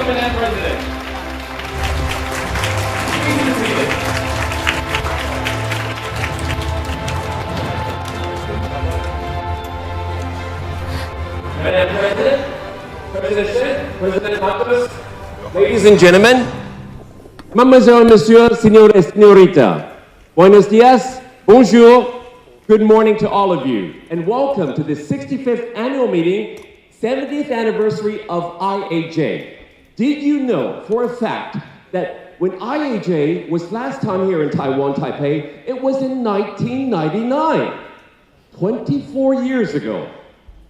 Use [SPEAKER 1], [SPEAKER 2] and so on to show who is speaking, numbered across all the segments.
[SPEAKER 1] Chairman and President. Please be seated. Madam President, President Shin, President Marcos, ladies and gentlemen, Mademoiselle, Monsieur, Señor et Señorita, buenos dias, bonjour, good morning to all of you, and welcome to the 65th annual meeting, 70th anniversary of IAJ. Did you know for a fact that when IAJ was last time here in Taiwan, Taipei, it was in 1999, 24 years ago.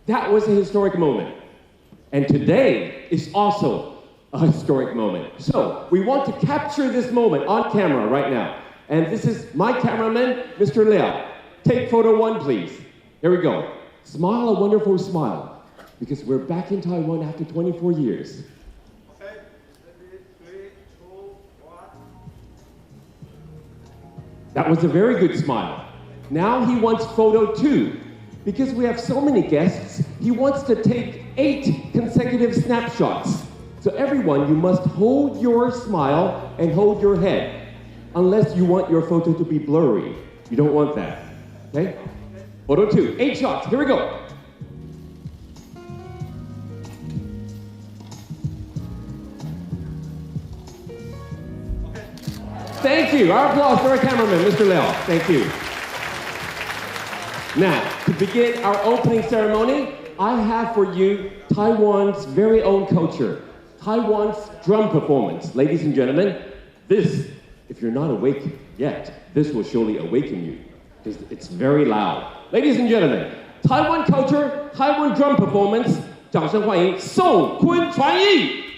[SPEAKER 1] That was a historic moment. And today is also a historic moment. So we want to capture this moment on camera right now. And this is my cameraman, Mr. Liao. Take photo one, please. Here we go. Smile a wonderful smile, because we're back in Taiwan after 24 years.
[SPEAKER 2] Okay, 3, 2, 1.
[SPEAKER 1] That was a very good smile. Now he wants photo two. Because we have so many guests, he wants to take 8 consecutive snapshots. So everyone, you must hold your smile and hold your head, unless you want your photo to be blurry. You don't want that, okay? Photo 2, 8 shots, here we go. Thank you, our applause for our cameraman, Mr. Liao, thank you. Now, to begin our opening ceremony, I have for you Taiwan's very own culture, Taiwan's drum performance. Ladies and gentlemen, this, if you're not awake yet, this will surely awaken you, because it's very loud. Ladies and gentlemen, Taiwan culture, Taiwan drum performance, 掌声欢迎宋坤传译。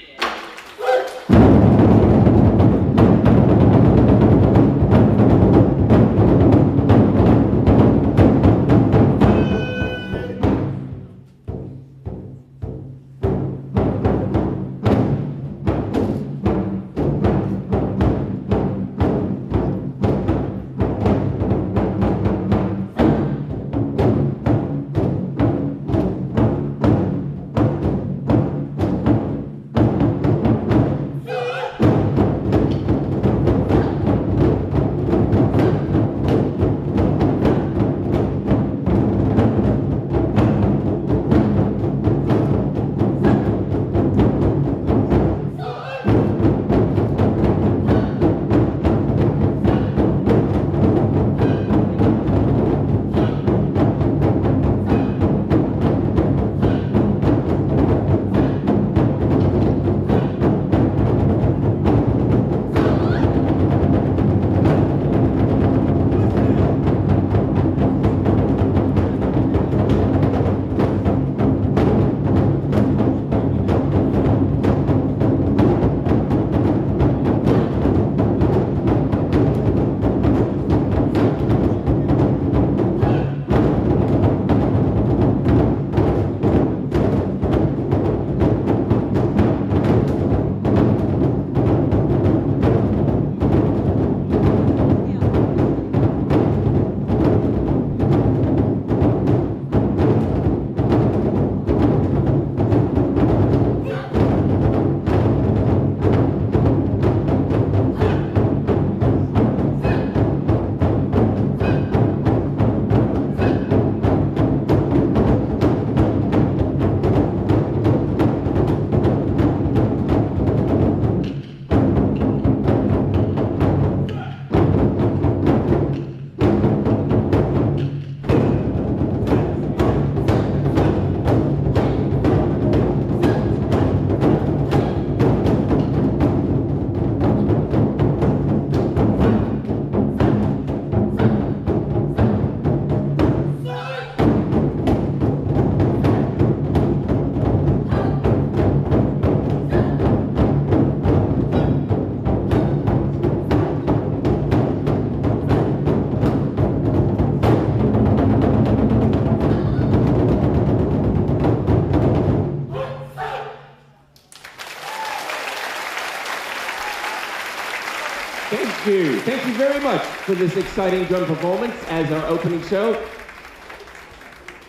[SPEAKER 1] Thank you. Thank you very much for this exciting drum performance as our opening show.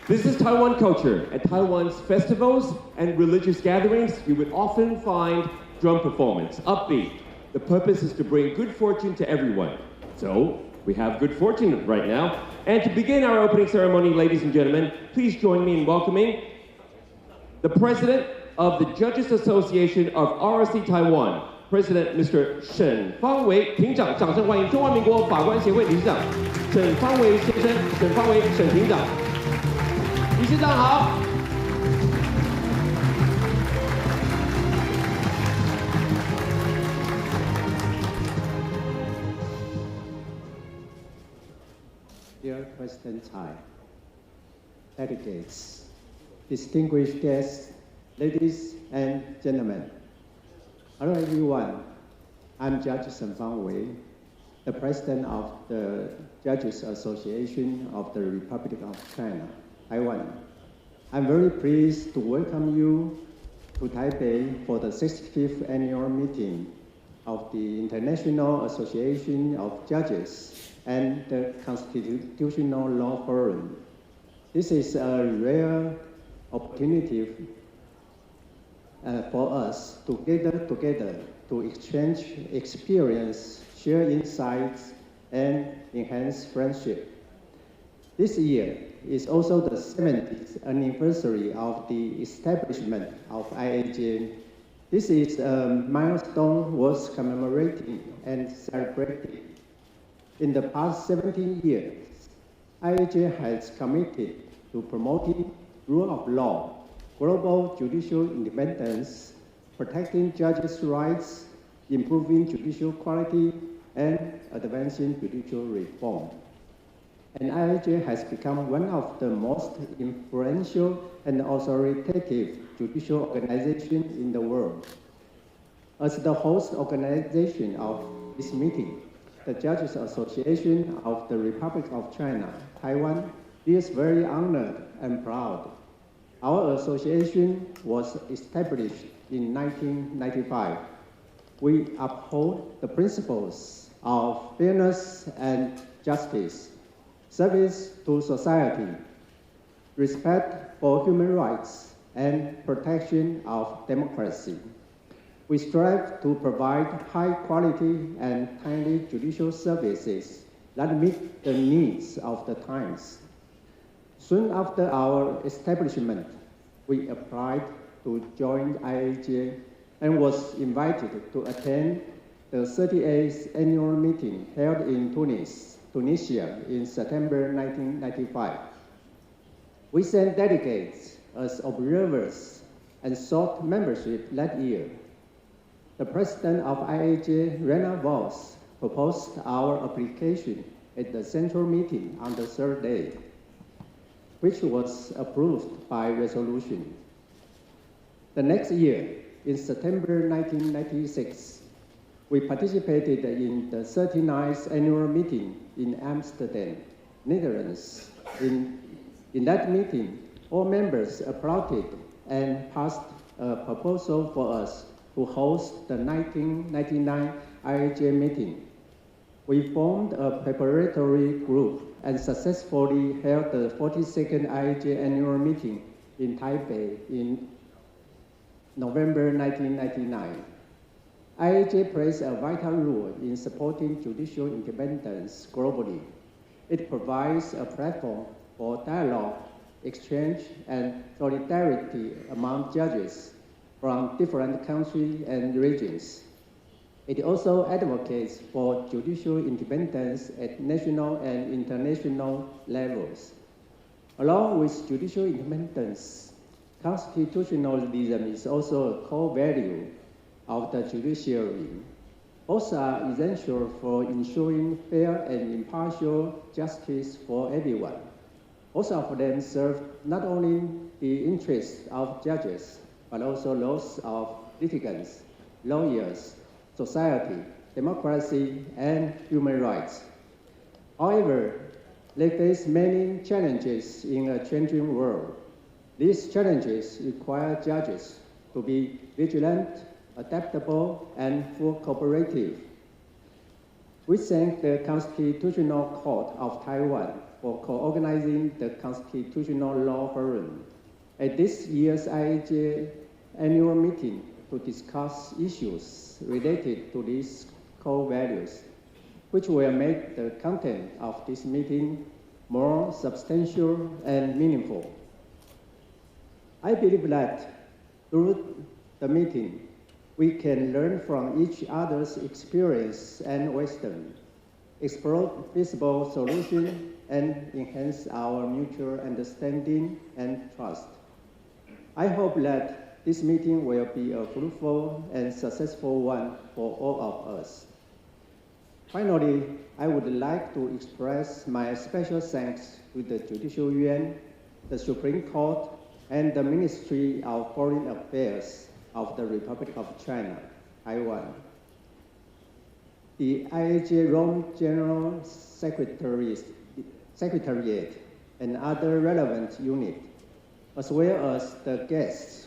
[SPEAKER 1] This is Taiwan culture. At Taiwan's festivals and religious gatherings, you would often find drum performance, upbeat. The purpose is to bring good fortune to everyone. So, we have good fortune right now. And to begin our opening ceremony, ladies and gentlemen, please join me in welcoming the President of the Judges Association of ROC Taiwan, President Mr. 沈方维庭长，掌声欢迎中华民国法官协会理事长沈方维先生，沈方维沈庭长，理事长好。
[SPEAKER 3] Dear President Tsai, delegates, distinguished guests, ladies and gentlemen. Hello everyone, I'm Judge Shen Fangwei, the President of the Judges Association of the Republic of China, Taiwan. I'm very pleased to welcome you to Taipei for the 65th annual meeting of the International Association of Judges and the Constitutional Law Forum. This is a rare opportunity for us to gather together to exchange experience, share insights, and enhance friendship. This year is also the 70th anniversary of the establishment of IAJ. This is a milestone worth commemorating and celebrating. In the past 17 years, IAJ has committed to promoting rule of law, global judicial independence, protecting judges' rights, improving judicial quality, and advancing judicial reform. And IAJ has become one of the most influential and authoritative judicial organizations in the world. As the host organization of this meeting, the Judges Association of the Republic of China, Taiwan, feels very honored and proud. Our association was established in 1995. We uphold the principles of fairness and justice, service to society, respect for human rights, and protection of democracy. We strive to provide high quality and timely judicial services that meet the needs of the times. Soon after our establishment, we applied to join IAJ and was invited to attend the 38th annual meeting held in Tunisia in September 1995. We sent delegates as observers and sought membership that year. The president of IAJ, Rena Voss, proposed our application at the central meeting on the third day, which was approved by resolution. The next year, in September 1996, we participated in the 39th annual meeting in Amsterdam, Netherlands. In that meeting, all members applauded and passed a proposal for us to host the 1999 IAJ meeting. We formed a preparatory group and successfully held the 42nd IAJ annual meeting in Taipei in November 1999. IAJ plays a vital role in supporting judicial independence globally. It provides a platform for dialogue, exchange, and solidarity among judges from different countries and regions. It also advocates for judicial independence at national and international levels. Along with judicial independence, constitutionalism is also a core value of the judiciary. Both are essential for ensuring fair and impartial justice for everyone. Both of them serve not only the interests of judges, but also those of litigants, lawyers, society, democracy, and human rights. However, they face many challenges in a changing world. These challenges require judges to be vigilant, adaptable, and full cooperative. We thank the Constitutional Court of Taiwan for co-organizing the Constitutional Law Forum. At this year's IAJ annual meeting, to discuss issues related to these core values, which will make the content of this meeting more substantial and meaningful. I believe that through the meeting, we can learn from each other's experience and wisdom, explore feasible solutions, and enhance our mutual understanding and trust. I hope that this meeting will be a fruitful and successful one for all of us. Finally, I would like to express my special thanks to the Judicial Yuan, the Supreme Court, and the Ministry of Foreign Affairs of the Republic of China, Taiwan, the IAJ Rome General Secretariat, and other relevant units, as well as the guests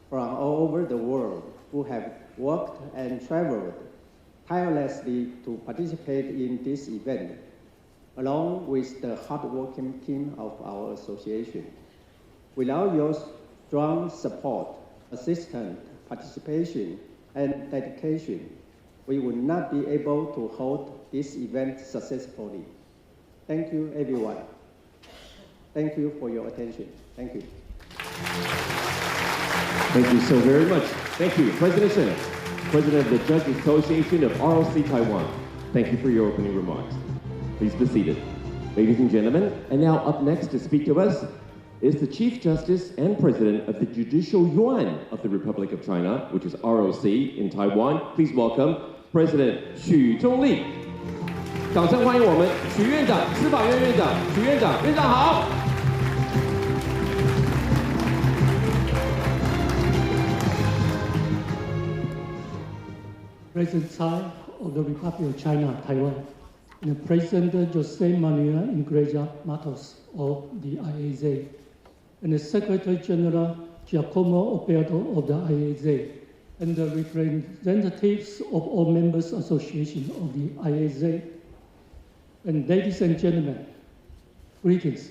[SPEAKER 3] from all over the world who have worked and traveled tirelessly to participate in this event, along with the hardworking team of our association. Without your strong support, assistance, participation, and dedication, we would not be able to hold this event successfully. Thank you, everyone. Thank you for your attention. Thank you.
[SPEAKER 1] Thank you so very much. Thank you, President Shen, President of the Judges Association of ROC Taiwan. Thank you for your opening remarks. Please be seated. Ladies and gentlemen, and now up next to speak to us is the Chief Justice and President of the Judicial Yuan of the Republic of China, which is ROC in Taiwan. Please welcome President Xu Zhongli. 掌声欢迎我们许院长，司法院院长许院长，院长好。
[SPEAKER 4] President Tsai of the Republic of China, Taiwan, and President Jose Manuel Ingreja Matos of the IAZ, and the Secretary General Giacomo Oberto of the IAZ, and the representatives of all members associations of the IAZ. And ladies and gentlemen, greetings.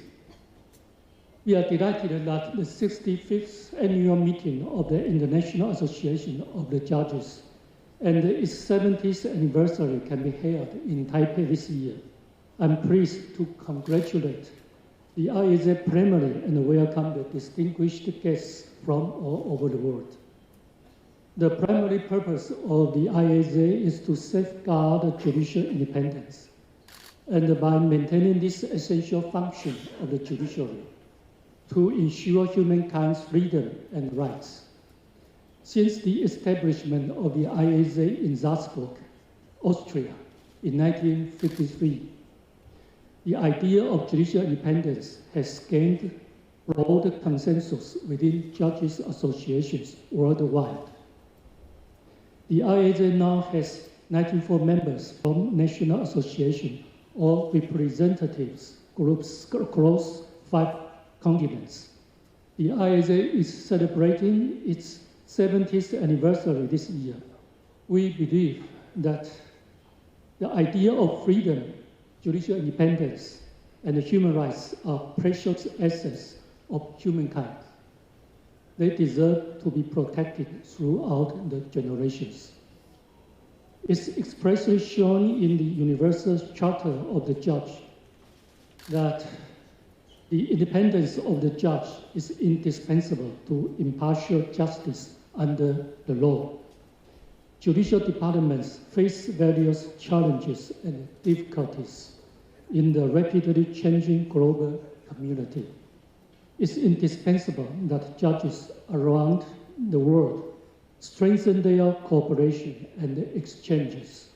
[SPEAKER 4] We are delighted that the 65th annual meeting of the International Association of the Judges and its 70th anniversary can be held in Taipei this year. I'm pleased to congratulate the IAZ plenary and welcome the distinguished guests from all over the world. The primary purpose of the IAZ is to safeguard judicial independence, and by maintaining this essential function of the judiciary, to ensure humankind's freedom and rights. Since the establishment of the IAZ in Salzburg, Austria, in 1953, the idea of judicial independence has gained broad consensus within judges' associations worldwide. The IAZ now has 94 members from national associations or representatives groups across 5 continents. The IAZ is celebrating its 70th anniversary this year. We believe that the idea of freedom, judicial independence, and human rights are precious assets of humankind. They deserve to be protected throughout the generations. It's expressly shown in the Universal Charter of the Judge that the independence of the judge is indispensable to impartial justice under the law. Judicial departments face various challenges and difficulties in the rapidly changing global community. It's indispensable that judges around the world strengthen their cooperation and exchanges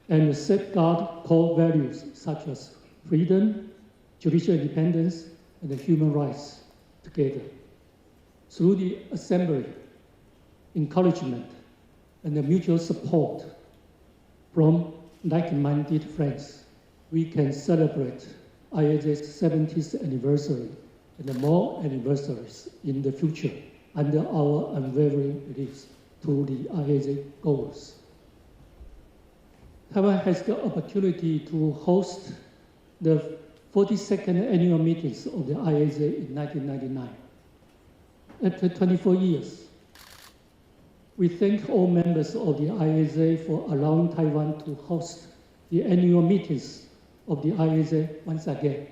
[SPEAKER 4] and safeguard core values such as freedom, judicial independence, and human rights together. Through the assembly, encouragement, and the mutual support from like-minded friends, we can celebrate IAZ's 70th anniversary and more anniversaries in the future under our unwavering beliefs to the IAZ goals. Taiwan has the opportunity to host the 42nd annual meetings of the IAZ in 1999. After 24 years, We thank all members of the IASA for allowing Taiwan to host the annual meetings of the IASA once again.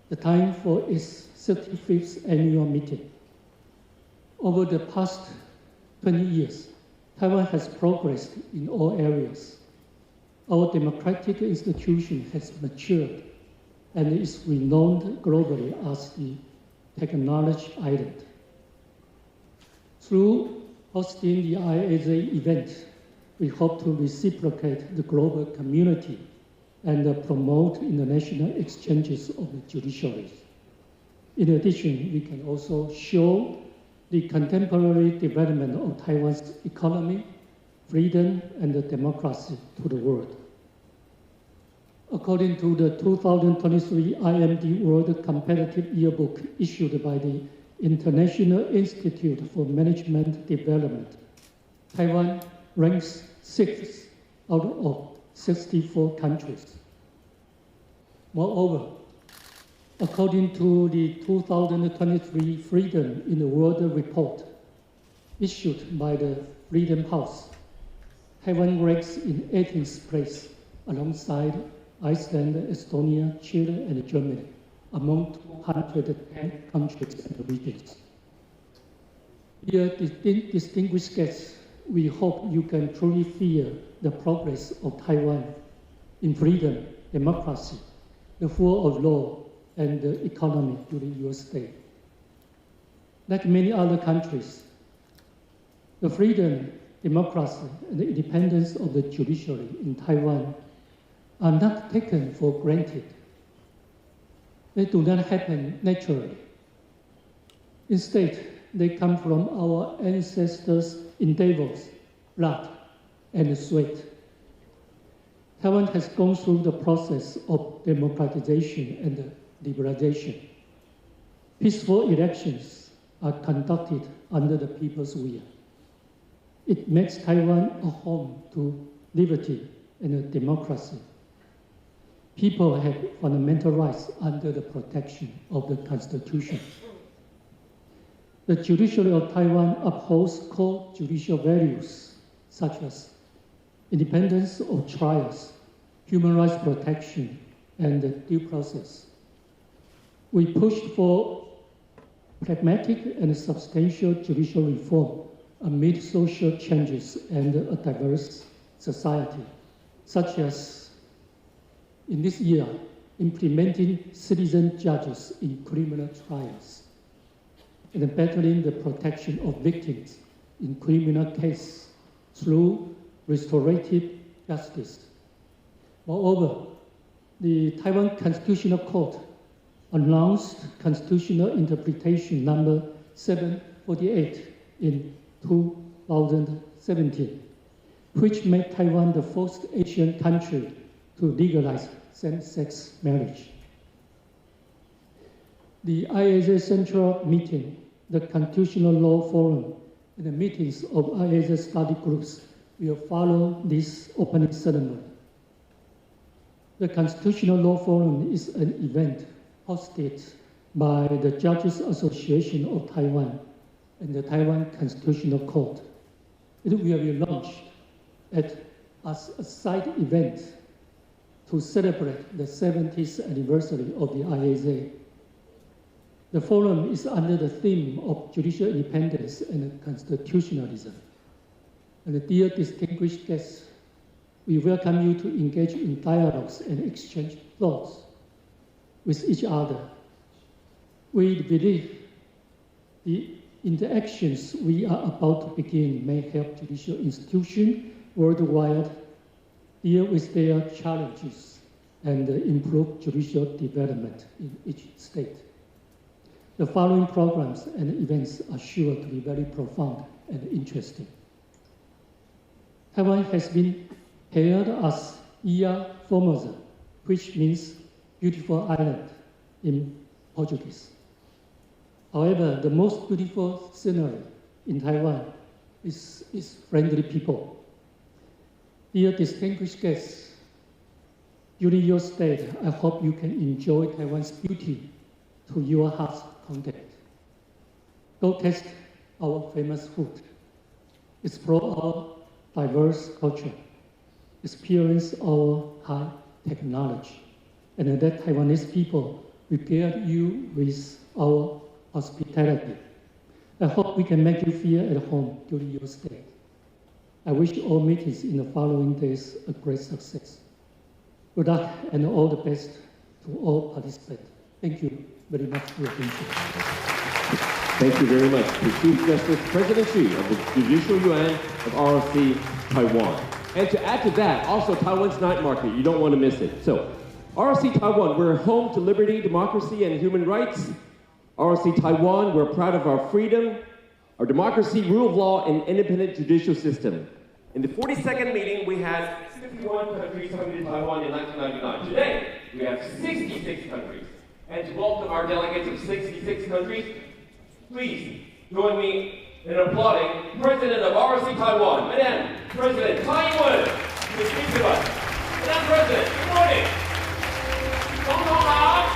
[SPEAKER 4] The time for its 35th annual meeting. Over the past 20 years, Taiwan has progressed in all areas. Our democratic institution has matured and is renowned globally as the technology island. Through hosting the IASA event, we hope to reciprocate the global community and promote international exchanges of the judiciaries. In addition, we can also show the contemporary development of Taiwan's economy, freedom, and democracy to the world. According to the 2023 IMD World Competitive Yearbook issued by the International Institute for Management Development, Taiwan ranks 6th out of 64 countries. Moreover, according to the 2023 Freedom in the World Report issued by the Freedom House, Taiwan ranks in 18th place alongside Iceland, Estonia, Chile, and Germany among 210 countries and regions. Dear distinguished guests, we hope you can truly feel the progress of Taiwan in freedom, democracy, the rule of law, and the economy during your stay. Like many other countries, the freedom, democracy, and the independence of the judiciary in Taiwan are not taken for granted. They do not happen naturally. Instead, they come from our ancestors' endeavors, blood, and sweat. Taiwan has gone through the process of democratization and liberalization. Peaceful elections are conducted under the people's will. It makes Taiwan a home to liberty and democracy. People have fundamental rights under the protection of the Constitution. The judiciary of Taiwan upholds core judicial values such as independence of trials, human rights protection, and due process. We pushed for pragmatic and substantial judicial reform amid social changes and a diverse society, such as in this year, implementing citizen judges in criminal trials and battling the protection of victims in criminal cases through restorative justice. Moreover, the Taiwan Constitutional Court announced Constitutional Interpretation number 748 in 2017, which made Taiwan the first Asian country to legalize same-sex marriage. The IASA Central Meeting, the Constitutional Law Forum, and the meetings of IASA study groups will follow this opening ceremony. The Constitutional Law Forum is an event hosted by the Judges Association of Taiwan and the Taiwan Constitutional Court. It will be launched as a side event to celebrate the 70th anniversary of the IASA. The forum is under the theme of judicial independence and constitutionalism. And dear distinguished guests, we welcome you to engage in dialogues and exchange thoughts with each other. We believe the interactions we are about to begin may help judicial institutions worldwide deal with their challenges and improve judicial development in each state. The following programs and events are sure to be very profound and interesting. Taiwan has been hailed as Ilha Formosa, which means beautiful island in Portuguese. However, the most beautiful scenery in Taiwan is friendly people. Dear distinguished guests, during your stay, I hope you can enjoy Taiwan's beauty to your heart's content. Go taste our famous food. explore our diverse culture, experience our high technology, and let Taiwanese people regale you with our hospitality. I hope we can make you feel at home during your stay. I wish all meetings in the following days a great success. Good luck and all the best to all participants. Thank you very much for your attention.
[SPEAKER 1] Thank you very much to Chief Justice President Xi of the Judicial Yuan of ROC Taiwan. And to add to that, also Taiwan's night market, you don't want to miss it. So, ROC Taiwan, we're home to liberty, democracy, and human rights. ROC Taiwan, we're proud of our freedom, our democracy, rule of law, and independent judicial system. In the 42nd meeting, we had 51 countries coming to Taiwan in 1999. Today, we have 66 countries. And to welcome our delegates of 66 countries, please join me in applauding President of ROC Taiwan, Madam President Tsai Ing-wen, to speak to us. Madam President, good morning. 总统好。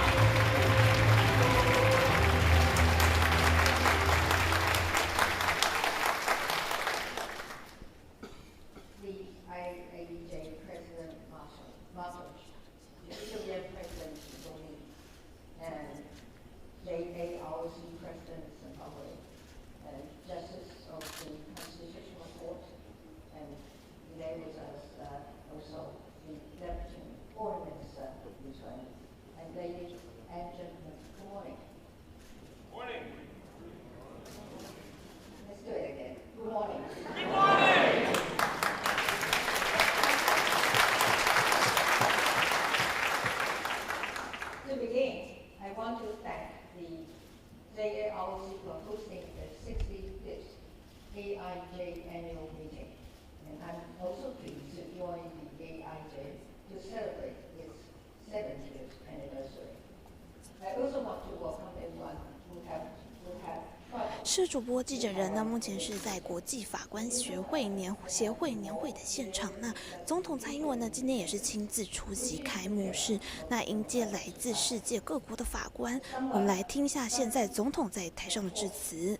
[SPEAKER 5] 是主播记者人呢，目前是在国际法官协会年会的现场。那总统蔡英文呢，今天也是亲自出席开幕式，那迎接来自世界各国的法官。我们来听一下现在总统在台上的致辞。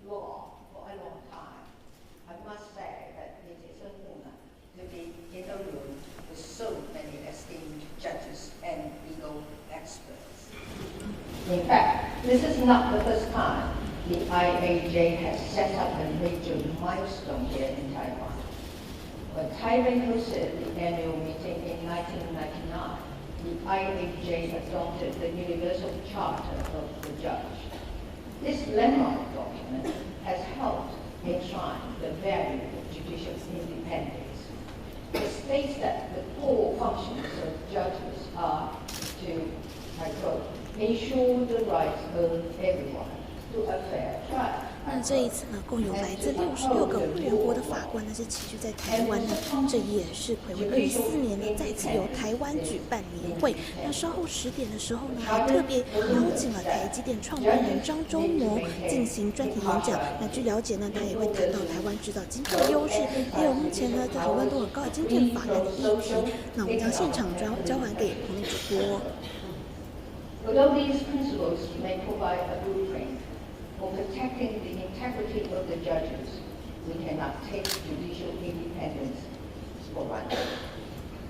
[SPEAKER 6] In fact, this is not the first time the IAJ has set up a major milestone here in Taiwan. When Taipei hosted the annual meeting in 1999, the IAJ adopted the Universal Charter of the Judge. This landmark document has helped enshrine the value of judicial independence. It states that the core functions of judges are to, I quote, ensure the rights of everyone to a fair trial.
[SPEAKER 5] 那这一次呢，共有来自66个会员国的法官呢是齐聚在台湾呢，这也是睽违24年呢再次由台湾举办年会。那稍后10点的时候呢，还特别邀请了台积电创办人张忠谋进行专题演讲。那据了解呢，他也会谈到台湾制造晶片的优势，还有目前呢在讨论度很高的晶片法案的议题。那我们将现场交还给彭丽主播。
[SPEAKER 6] Although these principles may provide a blueprint for protecting the integrity of the judges, we cannot take judicial independence for granted.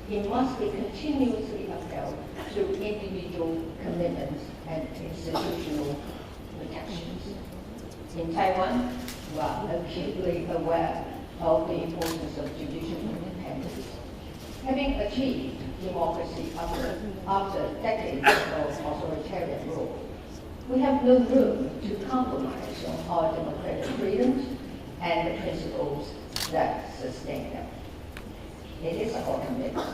[SPEAKER 6] It must be continuously upheld through individual commitments and institutional protections. In Taiwan, we are acutely aware of the importance of judicial independence. Having achieved democracy after decades of authoritarian rule, we have no room to compromise on our democratic freedoms and the principles that sustain them. It is our commitment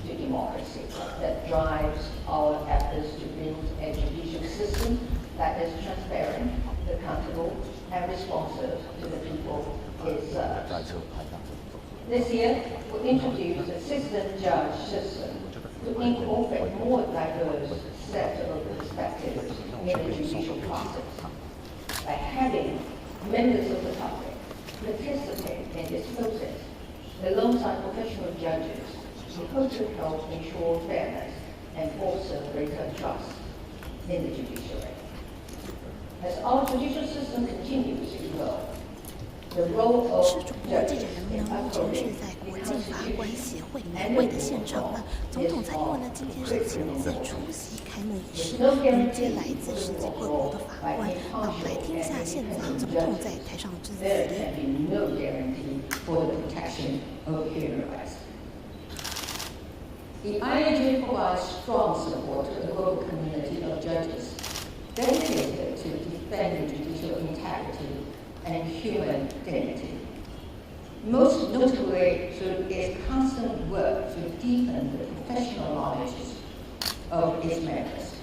[SPEAKER 6] to democracy that drives our efforts to build a judicial system that is transparent, accountable, and responsive to the people it serves. This year, we introduced a system judge system to incorporate more diverse set of perspectives in the judicial process. By having members of the public participate in this process alongside professional judges, we hope to help ensure fairness and foster greater trust in the judiciary. As our judicial system continues to grow, The role of
[SPEAKER 5] 是主播记者人呢，目前是在国际法官协会年会的现场呢。总统蔡英文呢，今天是亲自出席开幕仪式，迎接来自世界各国的法官。那我们来听一下现在总统在台上致辞。
[SPEAKER 6] The IAJ provides strong support to the global community of judges dedicated to defending judicial integrity and human dignity. Most notably through its constant work to deepen the professional knowledge of its members.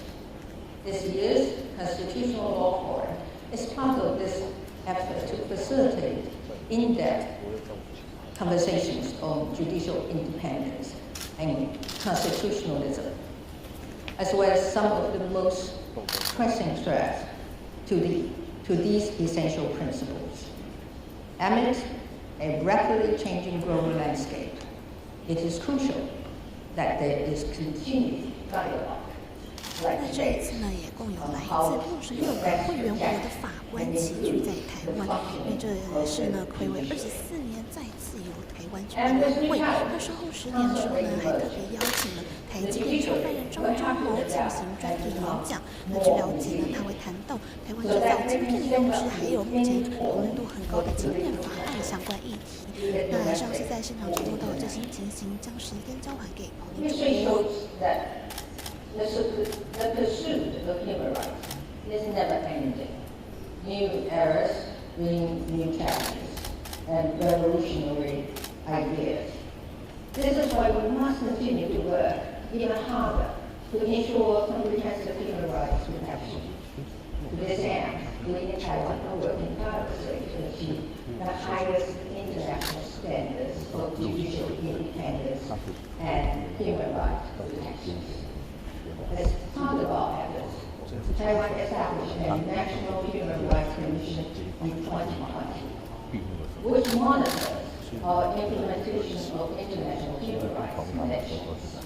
[SPEAKER 6] This year's Constitutional Law Forum is part of this effort to facilitate in-depth conversations on judicial independence and constitutionalism, as well as some of the most pressing threats to these essential principles. Amid a rapidly changing global landscape, it is crucial that there is continued dialogue.
[SPEAKER 5] 那这一次呢，也共有来自66个会员国的法官齐聚在台湾，因为这也是呢睽违24年再次由台湾举办年会。那稍后10点的时候呢，还特别邀请了台积电创办人张忠谋进行专题演讲。那据了解呢，他会谈到台湾制造晶片的优势，还有目前讨论度很高的晶片法案相关议题。那上次在现场掌握到最新情形，将时间交还给彭主播。
[SPEAKER 6] The pursuit of human rights is never ending. New eras bring new challenges and revolutionary ideas. This is why we must continue to work even harder to ensure comprehensive human rights protection. To this end, we in Taiwan are working tirelessly to achieve the highest international standards of judicial independence and human rights protection. As part of our efforts, Taiwan established a National Human Rights Commission in 2020, which monitors our implementation of international human rights conventions.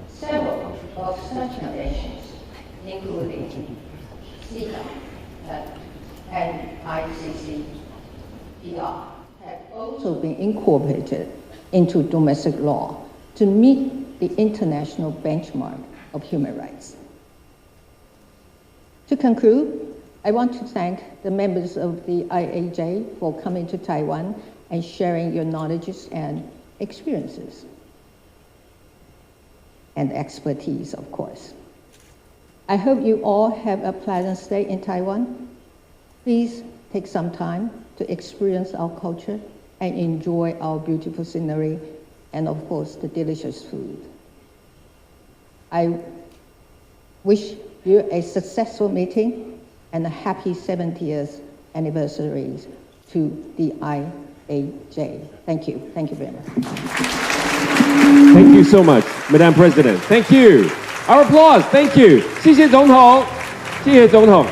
[SPEAKER 6] Several of such conventions, including CEDAW and ICCPR, have also been incorporated into domestic law to meet the international benchmark of human rights. To conclude, I want to thank the members of the IAJ for coming to Taiwan and sharing your knowledge and experiences and expertise, of course. I hope you all have a pleasant stay in Taiwan. Please take some time to experience our culture and enjoy our beautiful scenery and of course the delicious food. I wish you a successful meeting and a happy 70th anniversary to the IAJ. Thank you. Thank you very much.
[SPEAKER 1] Thank you so much, Madam President. Thank you. Our applause. Thank you. 谢谢总统，谢谢总统。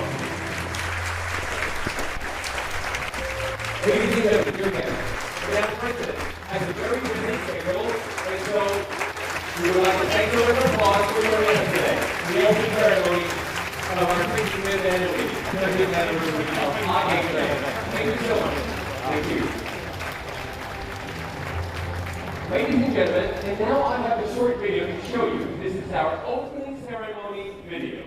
[SPEAKER 1] Madam President has a very busy schedule, and so we would like to thank you with applause for your attendance today. The opening ceremony of our 65th anniversary of IAJ. Thank you so much. Thank you. Ladies and gentlemen, and now I have a short video to show you. This is our opening ceremony video.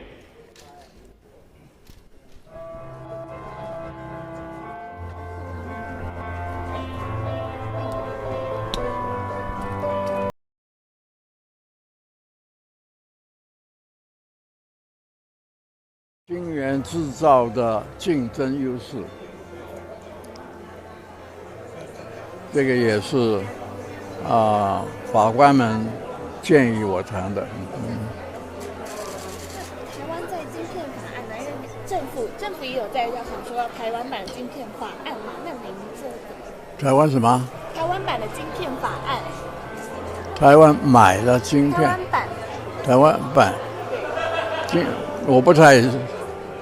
[SPEAKER 7] 晶圆制造的竞争优势，这个也是法官们建议我谈的。
[SPEAKER 8] 台湾在晶片法案呢，政府也有在要想说要台湾版晶片法案嘛？那您这
[SPEAKER 7] 台湾什么？
[SPEAKER 8] 台湾版的晶片法案。
[SPEAKER 7] 台湾买的晶片。台湾版。我不太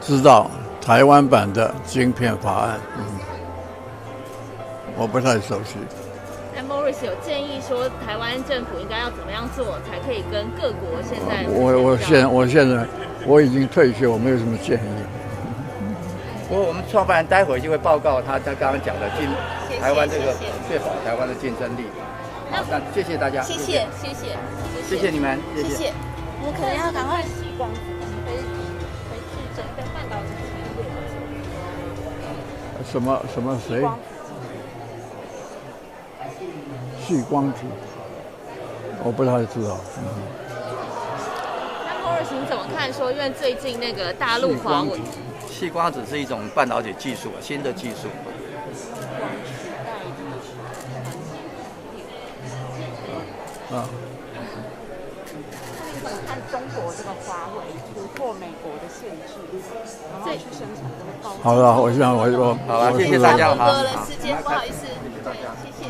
[SPEAKER 7] 知道台湾版的晶片法案，我不太熟悉。
[SPEAKER 8] 那 Morris 有建议说，台湾政府应该要怎么样做，才可以跟各国现在？我现在已经退休，我没有什么建议。
[SPEAKER 9] 不过我们创办人待会就会报告他刚刚讲的台湾这个确保台湾的竞争力。好，那谢谢大家。
[SPEAKER 8] 谢谢
[SPEAKER 9] 你们，
[SPEAKER 8] 谢谢。我们可能要赶快洗光子，回去整个半导体产业。
[SPEAKER 7] 什么谁？细光子，我不太知道。
[SPEAKER 8] 那Morris你怎么看说？因为最近那个大陆华为，
[SPEAKER 9] 细光子是一种半导体技术，新的技术。
[SPEAKER 8] 那你怎么看中国这个华为突破美国的限制，然后去生产这个高？
[SPEAKER 7] 好了，我
[SPEAKER 9] 好了，谢谢大家。
[SPEAKER 8] 好，了时间，不好意思，对，谢谢。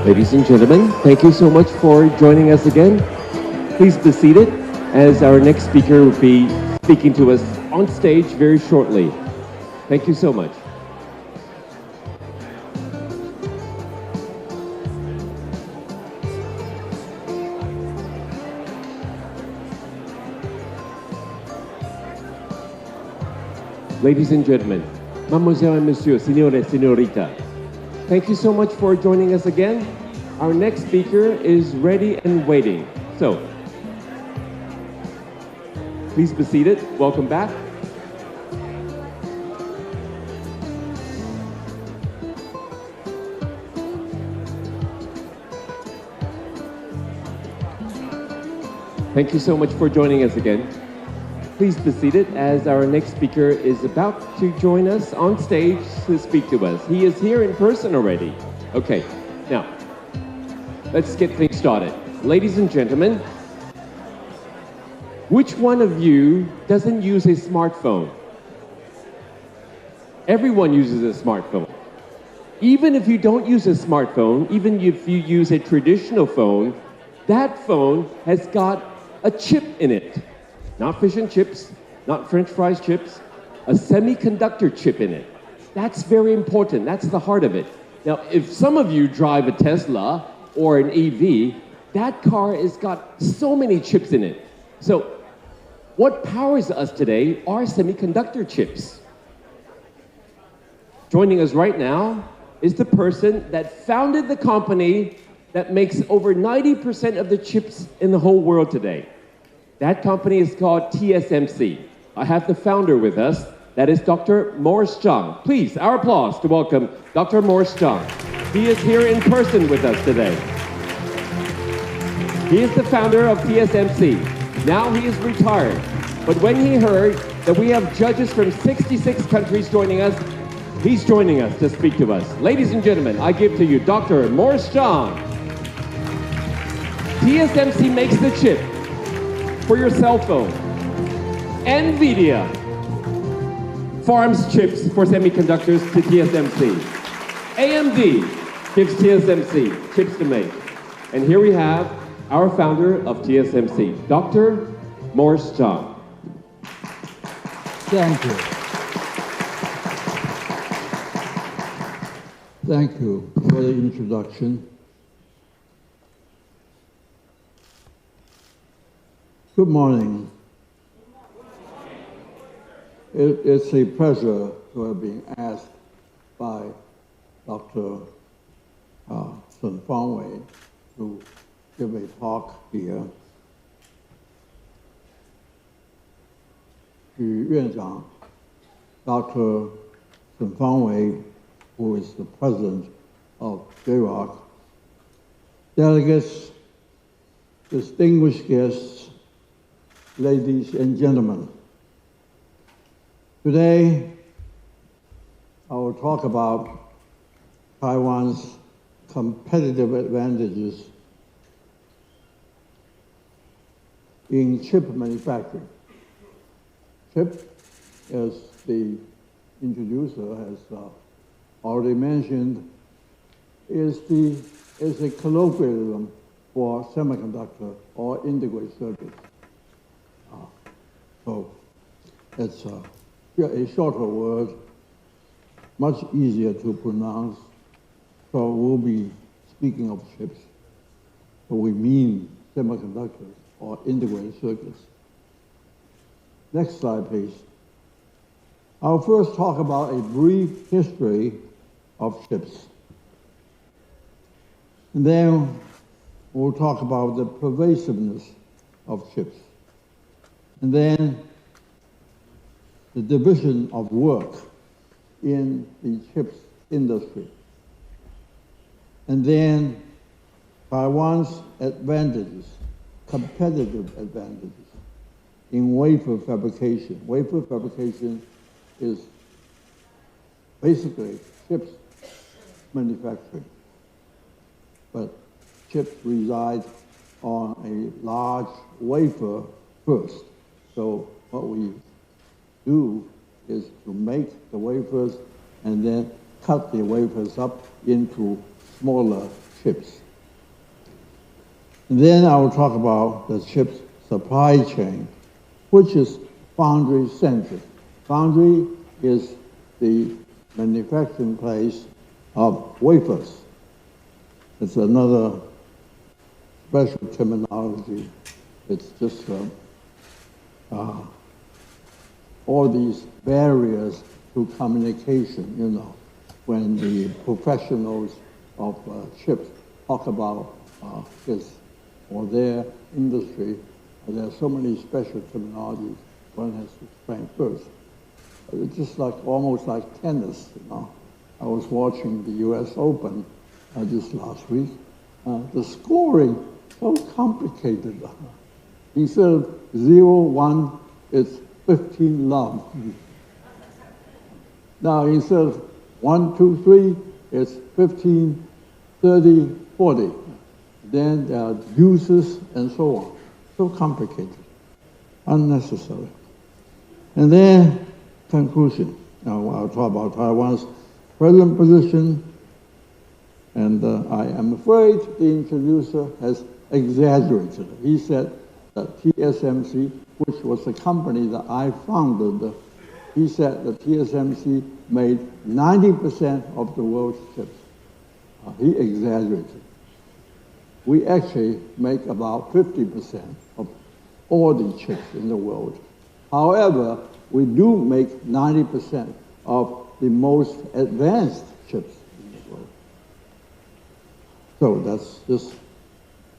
[SPEAKER 1] Ladies and gentlemen, thank you so much for joining us again. Please be seated as our next speaker will be speaking to us on stage very shortly. Thank you so much. Ladies and gentlemen, Mademoiselle and Monsieur, Signore and Signorita, thank you so much for joining us again. Our next speaker is ready and waiting. So, please be seated. Welcome back. Thank you so much for joining us again. Please be seated as our next speaker is about to join us on stage to speak to us. He is here in person already. Okay, now, let's get things started. Ladies and gentlemen, which one of you doesn't use a smartphone? Everyone uses a smartphone. Even if you don't use a smartphone, even if you use a traditional phone, that phone has got a chip in it. Not fish and chips, not French fries chips, a semiconductor chip in it. That's very important. That's the heart of it. Now, if some of you drive a Tesla or an EV, that car has got so many chips in it. So, what powers us today are semiconductor chips. Joining us right now is the person that founded the company that makes over 90% of the chips in the whole world today. That company is called TSMC. I have the founder with us. That is Dr. Morris Chang. Please, our applause to welcome Dr. Morris Chang. He is here in person with us today. He is the founder of TSMC. Now he is retired. But when he heard that we have judges from 66 countries joining us, he's joining us to speak to us. Ladies and gentlemen, I give to you Dr. Morris Chang. TSMC makes the chip for your cell phone. NVIDIA farms chips for semiconductors to TSMC. AMD gives TSMC chips to make. And here we have our founder of TSMC, Dr. Morris Chang.
[SPEAKER 7] Thank you. Thank you for the introduction. Good morning. It's a pleasure to have been asked by Dr. Sun Fangwei to give a talk here. 许院长 Dr. Sun Fangwei, who is the president of JROC, delegates, distinguished guests, ladies and gentlemen. Today, I will talk about Taiwan's competitive advantages in chip manufacturing. Chip, as the introducer has already mentioned, is a colloquialism for semiconductor or integrated circuit. So it's a shorter word, much easier to pronounce. So we'll be speaking of chips. So we mean semiconductors or integrated circuits. Next slide, please. I'll first talk about a brief history of chips. And then we'll talk about the pervasiveness of chips. And then the division of work in the chips industry. And then Taiwan's advantages, competitive advantages in wafer fabrication. Wafer fabrication is basically chips manufacturing. But chips reside on a large wafer first. So what we do is to make the wafers and then cut the wafers up into smaller chips. And then I will talk about the chips supply chain, which is foundry-centric. Foundry is the manufacturing place of wafers. It's another special terminology. It's just all these barriers to communication, you know, when the professionals of chips talk about his or their industry, there are so many special terminologies one has to explain first. It's just like almost like tennis, you know. I was watching the U.S. Open just last week. The scoring so complicated. Instead of 0-1, it's 15-love. Now instead of 1-2-3, it's 15, 30, 40. Then there are deuces and so on. So complicated, unnecessary. And then conclusion. Now I'll talk about Taiwan's present position. And I am afraid the introducer has exaggerated. He said that TSMC, which was the company that I founded, he said that TSMC made 90% of the world's chips. He exaggerated. We actually make about 50% of all the chips in the world. However, we do make 90% of the most advanced chips in the world. So that's just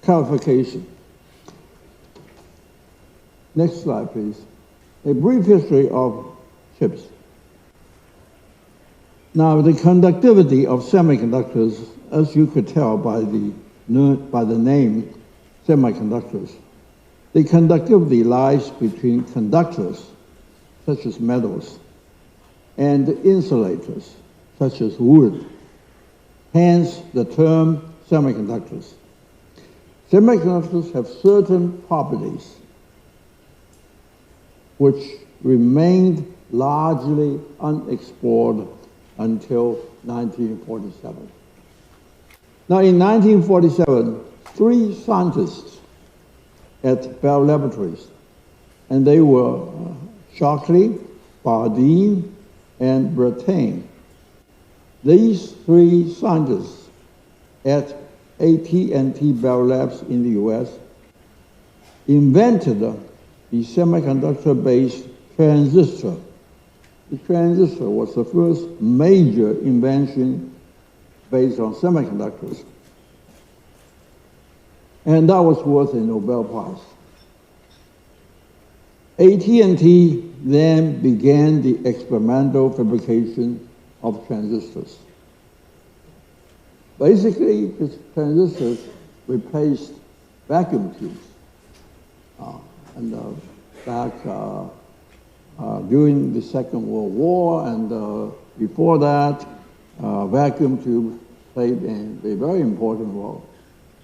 [SPEAKER 7] clarification. Next slide, please. A brief history of chips. Now, the conductivity of semiconductors, as you could tell by the name semiconductors, the conductivity lies between conductors, such as metals, and insulators, such as wood. Hence, the term semiconductors. Semiconductors have certain properties which remained largely unexplored until 1947. Now, in 1947, 3 scientists at Bell Laboratories, and they were Shockley, Bardeen, and Brattain. These 3 scientists at AT&T Bell Labs in the US invented the semiconductor-based transistor. The transistor was the first major invention based on semiconductors. And that was worth a Nobel Prize. AT&T then began the experimental fabrication of transistors. Basically, these transistors replaced vacuum tubes. Back during the Second World War and before that, vacuum tubes played a very important role.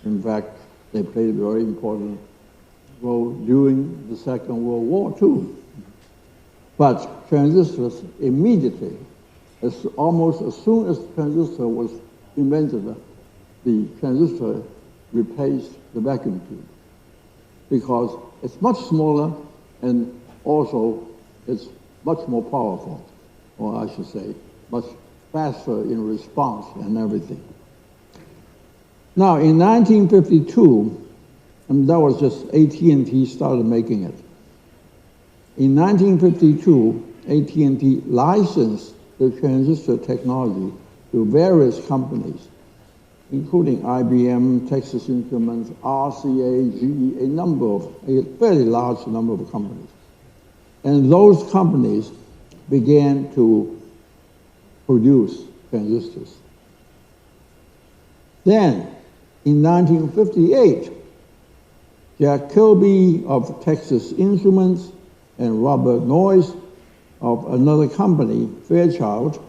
[SPEAKER 7] In fact, they played a very important role during the Second World War too. But transistors immediately, almost as soon as the transistor was invented, the transistor replaced the vacuum tube because it's much smaller and also it's much more powerful, or I should say, much faster in response and everything. Now, in 1952, and that was just AT&T started making it. In 1952, AT&T licensed the transistor technology to various companies, including IBM, Texas Instruments, RCA, GE, a fairly large number of companies. And those companies began to produce transistors. Then, in 1958, Jack Kilby of Texas Instruments and Robert Noyce of another company, Fairchild,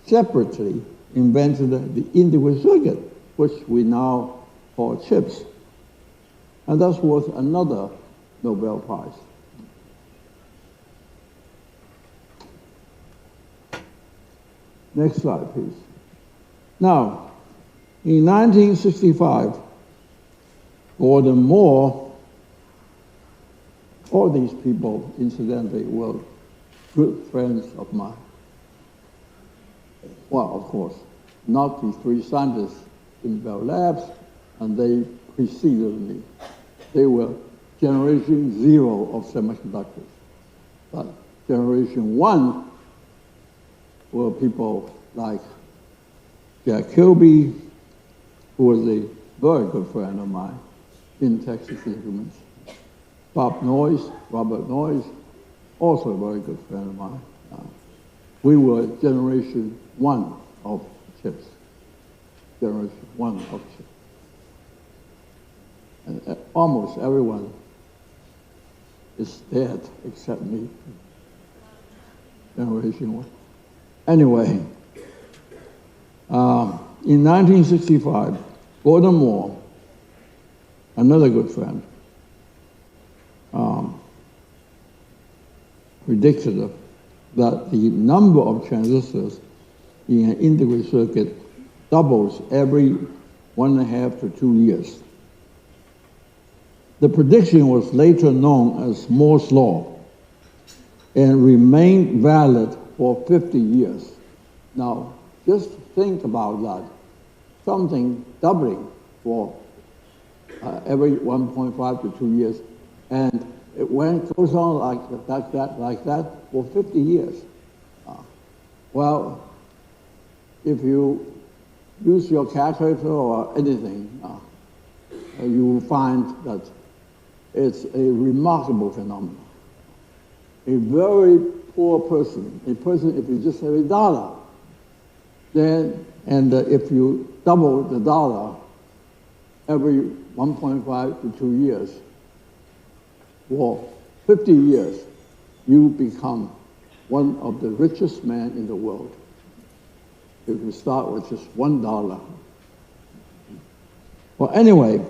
[SPEAKER 7] separately invented the integral circuit, which we now call chips. And that's worth another Nobel Prize. Next slide, please. Now, in 1965, Gordon Moore, all these people, incidentally, were good friends of mine. Well, of course, not the three scientists in Bell Labs, and they preceded me. They were generation 0 of semiconductors. But generation 1 were people like Jack Kilby, who was a very good friend of mine in Texas Instruments. Robert Noyce, also a very good friend of mine. We were generation 1 of chips. Generation 1 of chips. And almost everyone is dead except me. Generation 1. Anyway, in 1965, Gordon Moore, another good friend, predicted that the number of transistors in an integral circuit doubles every 1.5 to 2 years. The prediction was later known as Moore's Law and remained valid for 50 years. Now, just think about that. Something doubling for every 1.5 to 2 years, and when it goes on like that for 50 years. Well, if you use your calculator or anything, you will find that it's a remarkable phenomenon. A very poor person, if you just have $1, then, and if you double the dollar every 1.5 to 2 years, for 50 years, you become one of the richest men in the world. If you start with just $1. Well, anyway,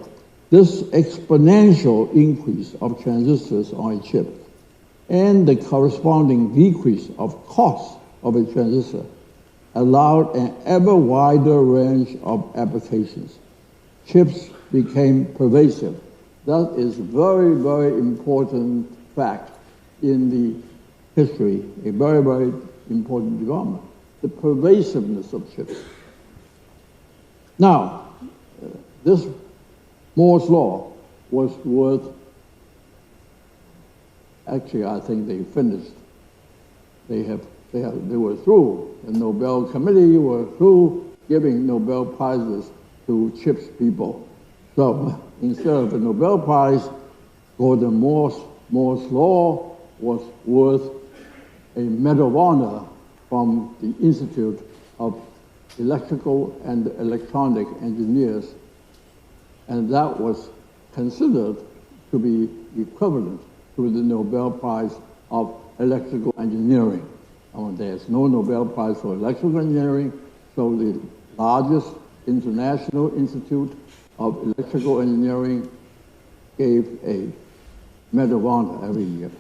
[SPEAKER 7] this exponential increase of transistors on a chip and the corresponding decrease of cost of a transistor allowed an ever wider range of applications. Chips became pervasive. That is very, very important fact in the history, a very, very important development, the pervasiveness of chips. Now, this Moore's Law was worth Actually, I think they finished. They were through. The Nobel Committee were through giving Nobel Prizes to CHIPS people. So instead of the Nobel Prize, Gordon Moore's law was worth a Medal of Honor from the Institute of Electrical and Electronic Engineers, and that was considered to be equivalent to the Nobel Prize of Electrical Engineering. There's no Nobel Prize for Electrical Engineering, so the largest international institute of electrical engineering gave a Medal of Honor every year,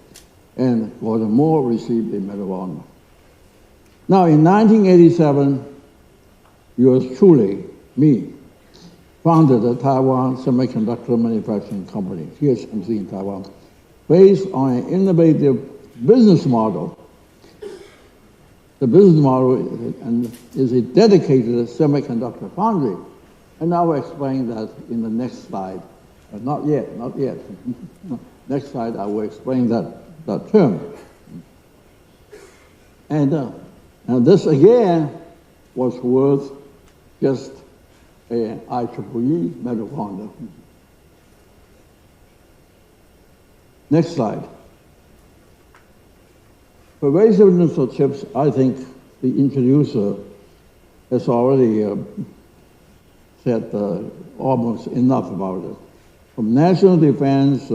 [SPEAKER 7] and Gordon Moore received a Medal of Honor. Now, in 1987, yours truly, me, founded the Taiwan Semiconductor Manufacturing Company, TSMC in Taiwan, based on an innovative business model. The business model is a dedicated semiconductor foundry, and I will explain that in the next slide. Not yet. Next slide, I will explain that term. And this again was worth just an IEEE Medal of Honor. Next slide. Pervasiveness of chips, I think the introducer has already said almost enough about it. From national defense,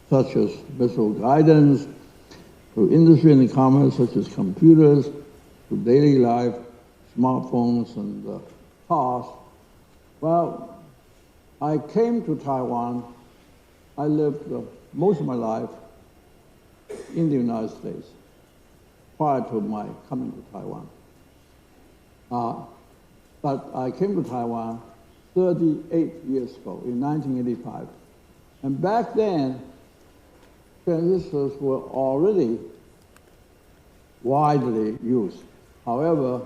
[SPEAKER 7] such as missile guidance, to industry and commerce, such as computers, to daily life, smartphones and cars. Well, I came to Taiwan. I lived most of my life in the United States prior to my coming to Taiwan. But I came to Taiwan 38 years ago, in 1985. And back then, transistors were already widely used. However,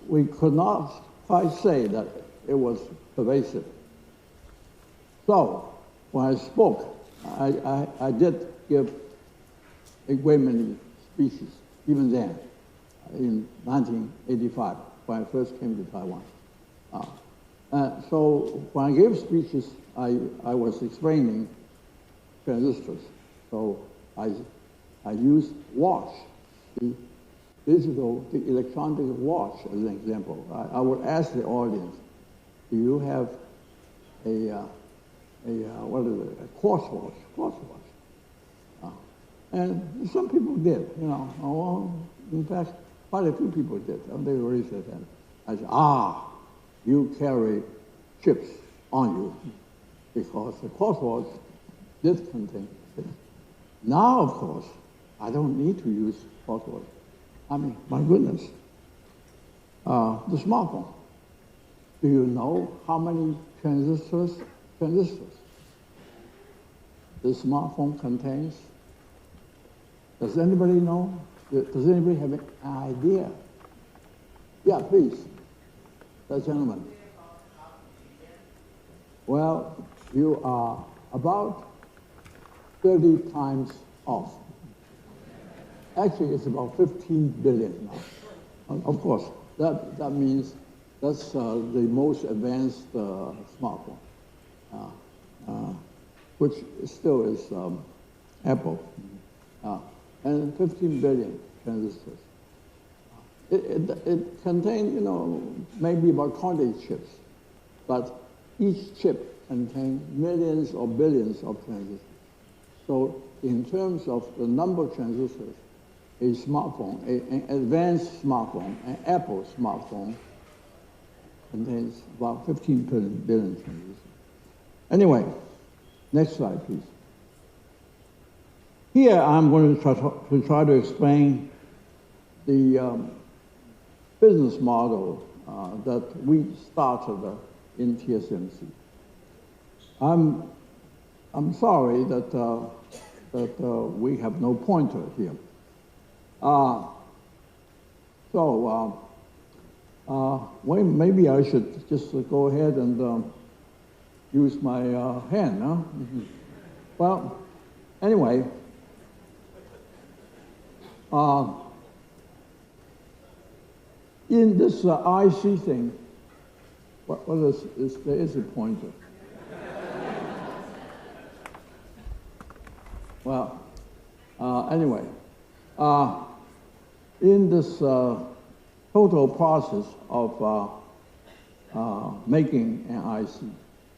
[SPEAKER 7] we could not quite say that it was pervasive. So, when I spoke, I did give a great many speeches, even then, in 1985, when I first came to Taiwan. So when I gave speeches, I was explaining transistors. So I used watch, the electronic watch as an example. I would ask the audience, do you have a quartz watch? And some people did, in fact, quite a few people did. They already said that. I said, you carry chips on you, because the quartz watch did contain chips. Now, of course, I don't need to use quartz watch. I mean, my goodness. The smartphone. Do you know how many transistors the smartphone contains? Does anybody know? Does anybody have an idea? Yeah, please. The gentleman. Well, you are about 30 times off. Actually, it's about 15 billion now. Of course, that means that's the most advanced smartphone, which still is Apple. And 15 billion transistors. It contains, maybe about 20 chips, but each chip contains millions or billions of transistors. So in terms of the number of transistors, a smartphone, an advanced smartphone, an Apple smartphone, contains about 15 billion transistors. Anyway, next slide, please. Here I'm going to try to explain the business model that we started in TSMC. I'm sorry that we have no pointer here. Maybe I should just go ahead and use my hand. Well, anyway, In this IC thing, there is a pointer. Well, anyway, in this total process of making an IC,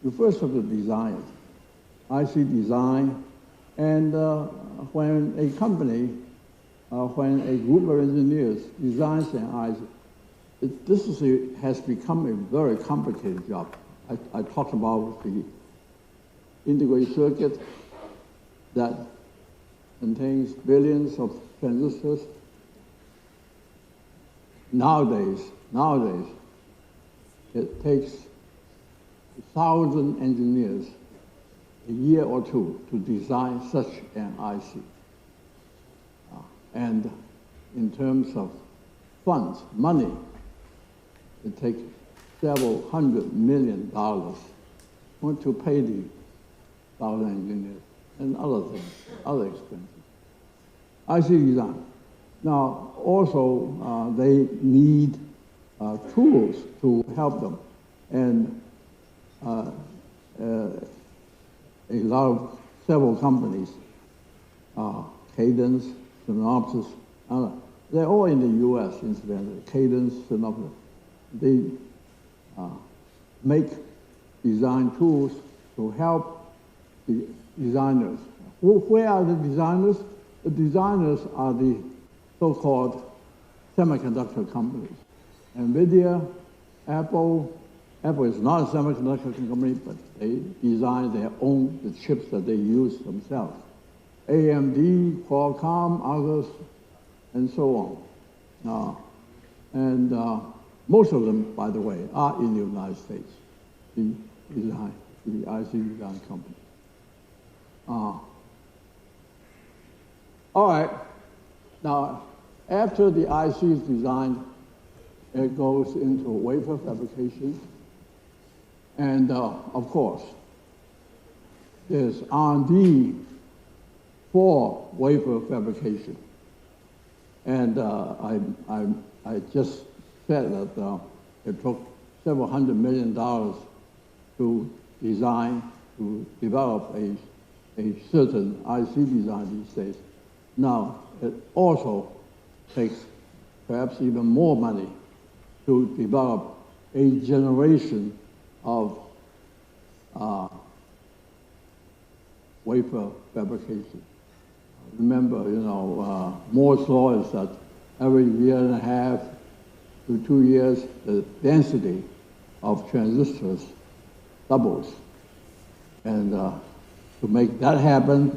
[SPEAKER 7] you first have to design it. IC design, and when a company, when a group of engineers designs an IC, has become a very complicated job. I talked about the integrated circuit that contains billions of transistors. Nowadays, it takes 1,000 engineers a year or two to design such an IC. And in terms of funds, money, it takes several $100 million to pay the 1,000 engineers and other things, other expenses. IC design. Now, also, they need tools to help them. And several companies, Cadence, Synopsys, they're all in the U.S. incidentally. Cadence, Synopsys, they make design tools to help the designers. Where are the designers? The designers are the so-called semiconductor companies. NVIDIA, Apple is not a semiconductor company, but they design their own, the chips that they use themselves. AMD, Qualcomm, others, and so on. And most of them, by the way, are in the United States, the IC design company. All right, now, after the IC is designed, it goes into wafer fabrication. And of course, there's R&D for wafer fabrication. And I just said that it took several $100 million to design, to develop a certain IC design these days. Now, it also takes perhaps even more money to develop a generation of wafer fabrication. Remember, Moore's law is that every year and a half to 2 years, the density of transistors doubles. And to make that happen,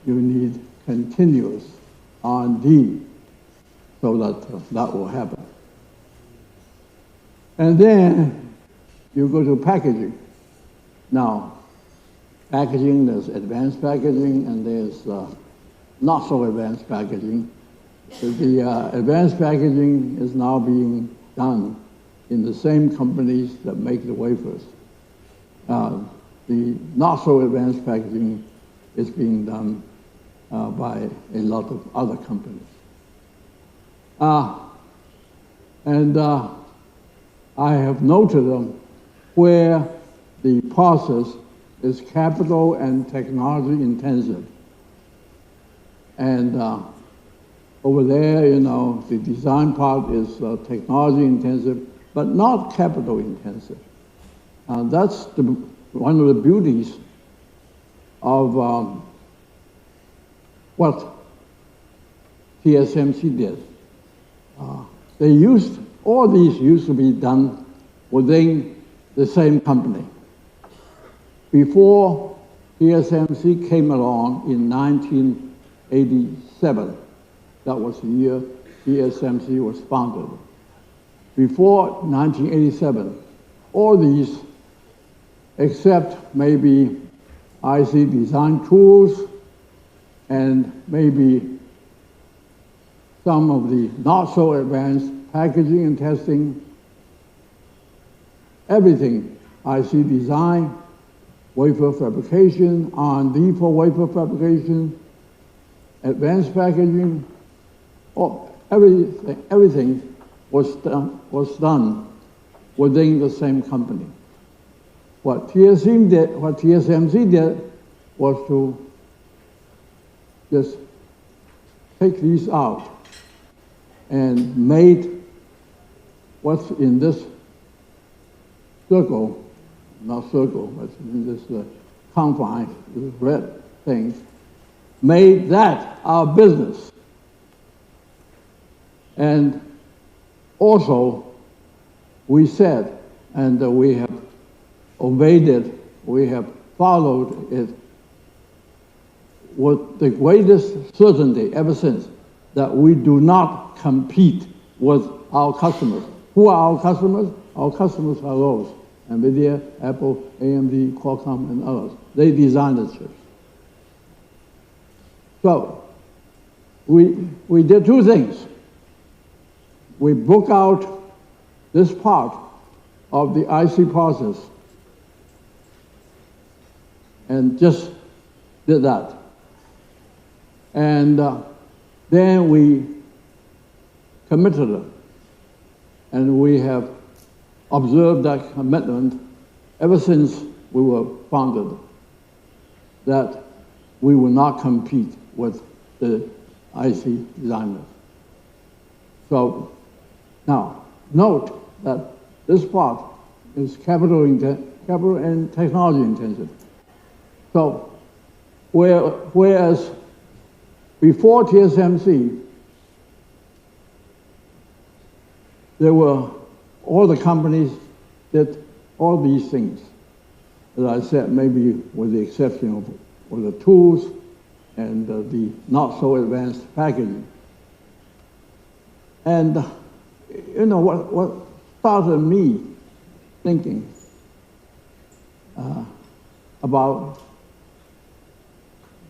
[SPEAKER 7] you need continuous R&D so that that will happen. And then you go to packaging. Now, packaging, there's advanced packaging and there's not so advanced packaging. The advanced packaging is now being done in the same companies that make the wafers. The not so advanced packaging is being done by a lot of other companies. And I have noted where the process is capital and technology intensive. And over there, the design part is technology intensive, but not capital intensive. That's one of the beauties of what TSMC did. All these used to be done within the same company. Before TSMC came along in 1987, that was the year TSMC was founded. Before 1987, all these, except maybe IC design tools and maybe some of the not so advanced packaging and testing, everything, IC design, wafer fabrication, R&D for wafer fabrication, advanced packaging, everything was done within the same company. What TSMC did was to just take these out and made what's in this circle, not circle, but in this confine, this red thing, made that our business. And also, we said, and we have obeyed it, we have followed it with the greatest certainty ever since, that we do not compete with our customers. Who are our customers? Our customers are those: NVIDIA, Apple, AMD, Qualcomm, and others. They design the chips. So we did two things. We broke out this part of the IC process and just did that. And then we committed it. And we have observed that commitment ever since we were founded, that we will not compete with the IC designers. So now, note that this part is capital and technology intensive. So whereas before TSMC, there were all the companies did all these things. As I said, maybe with the exception of the tools and the not so advanced packaging. And you know what started me thinking about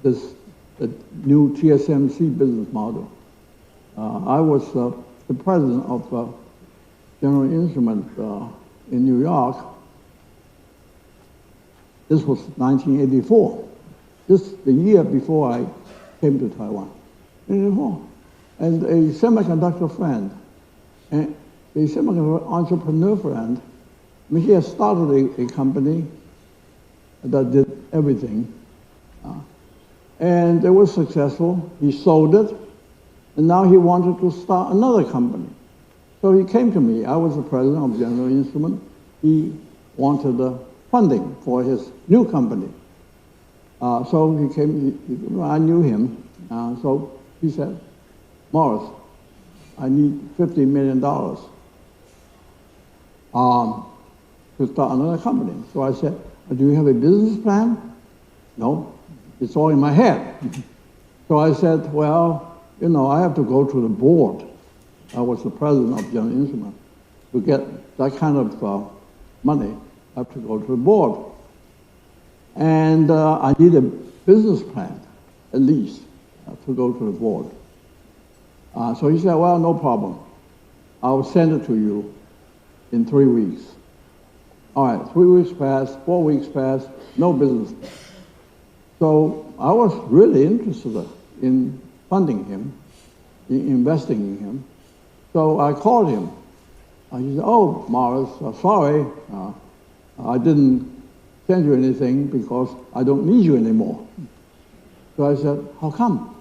[SPEAKER 7] the new TSMC business model. I was the president of General Instrument in New York. This was 1984. This the year before I came to Taiwan. 1984. And a semiconductor friend, and a semiconductor entrepreneur friend, I mean, he had started a company that did everything. And it was successful. He sold it, and now he wanted to start another company. So he came to me. I was the president of General Instrument. He wanted funding for his new company. So he came, I knew him. So he said, Morris, I need $50 million to start another company. So I said, do you have a business plan? No, it's all in my head. So I said, well, you know, I have to go to the board. I was the president of General Instrument. To get that kind of money, I have to go to the board. And I need a business plan, at least, to go to the board. So he said, well, no problem. I'll send it to you in 3 weeks. All right, 3 weeks passed, 4 weeks passed, no business. So I was really interested in funding him, in investing in him. So I called him. He said, oh, Morris, sorry, I didn't send you anything because I don't need you anymore. So I said, how come?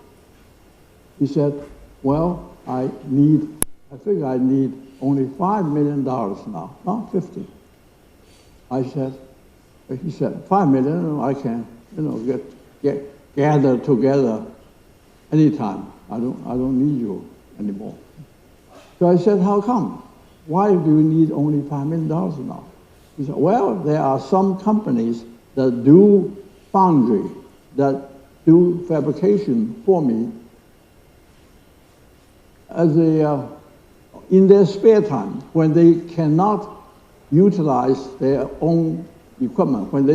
[SPEAKER 7] He said, well, I figure I need only $5 million now, not 50. He said, 5 million, I can, you know, get gathered together anytime. I don't need you anymore. So I said, how come? Why do you need only $5 million now? He said, well, there are some companies that do foundry, that do fabrication for me as in their spare time, when they cannot utilize their own equipment, when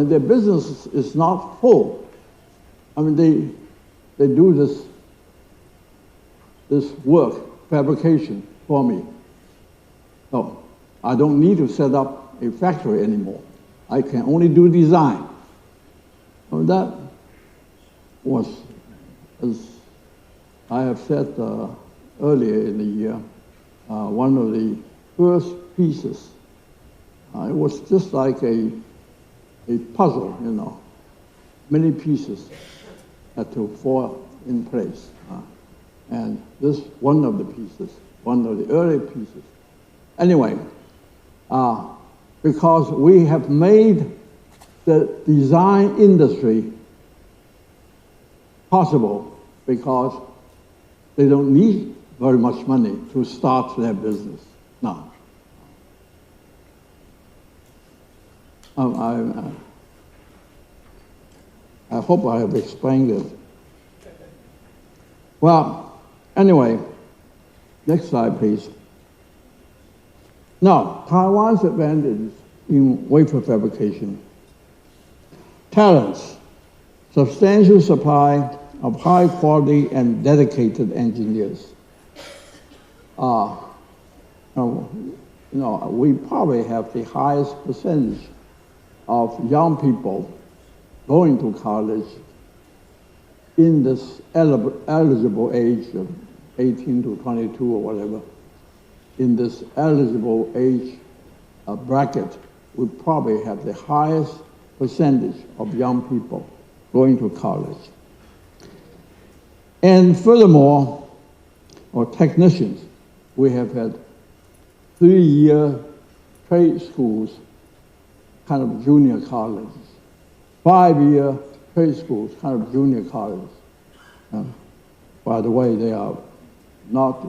[SPEAKER 7] their business is not full. I mean, they do this work, fabrication, for me. So I don't need to set up a factory anymore. I can only do design. So that was, as I have said earlier in the year, one of the first pieces, it was just like a puzzle, you know. Many pieces had to fall in place. And this one of the pieces, one of the early pieces. Anyway, because we have made the design industry possible because they don't need very much money to start their business now. I hope I have explained it. Well, anyway, next slide, please. Now, Taiwan's advantages in wafer fabrication. Talents, substantial supply of high quality and dedicated engineers. We probably have the highest percentage of young people going to college in this eligible age of 18 to 22 or whatever. In this eligible age bracket, we probably have the highest percentage of young people going to college. And furthermore, or technicians, we have had 3-year trade schools, kind of junior colleges, 5-year trade schools, kind of junior colleges. By the way, there are not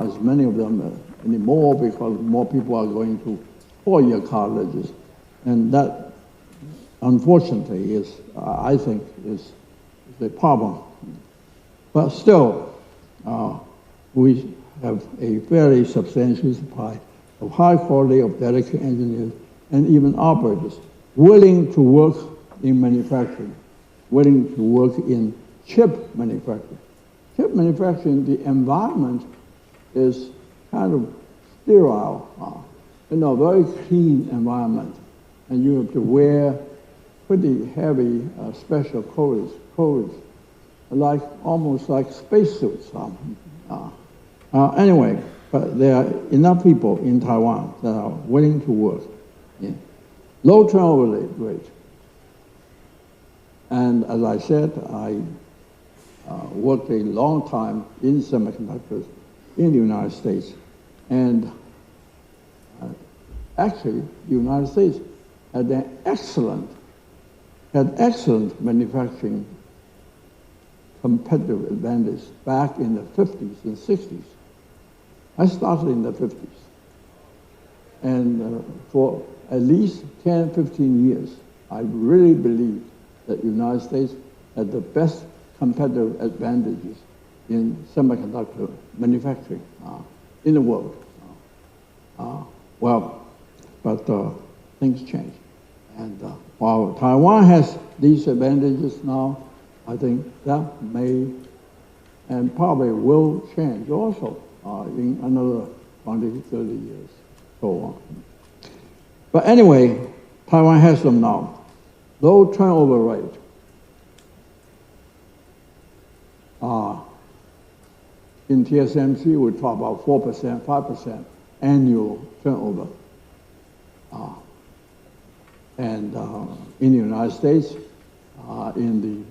[SPEAKER 7] as many of them anymore because more people are going to 4-year colleges, and that, unfortunately, I think is the problem. But still, we have a fairly substantial supply of high quality of dedicated engineers and even operators willing to work in manufacturing, willing to work in chip manufacturing. Chip manufacturing, the environment is kind of sterile, very clean environment, and you have to wear pretty heavy special clothes, almost like spacesuits. Anyway, but there are enough people in Taiwan that are willing to work. Yeah. Low turnover rate. And as I said, I worked a long time in semiconductors in the United States. And actually, the United States had excellent manufacturing competitive advantage back in the 50s and 60s. I started in the 50s. And for at least 10, 15 years, I really believe that the United States had the best competitive advantages in semiconductor manufacturing in the world. But things change. And while Taiwan has these advantages now, I think that may and probably will change also in another 20, 30 years, so on. But anyway, Taiwan has them now. Low turnover rate. In TSMC, we talk about 4%, 5% annual turnover. And in the United States, in the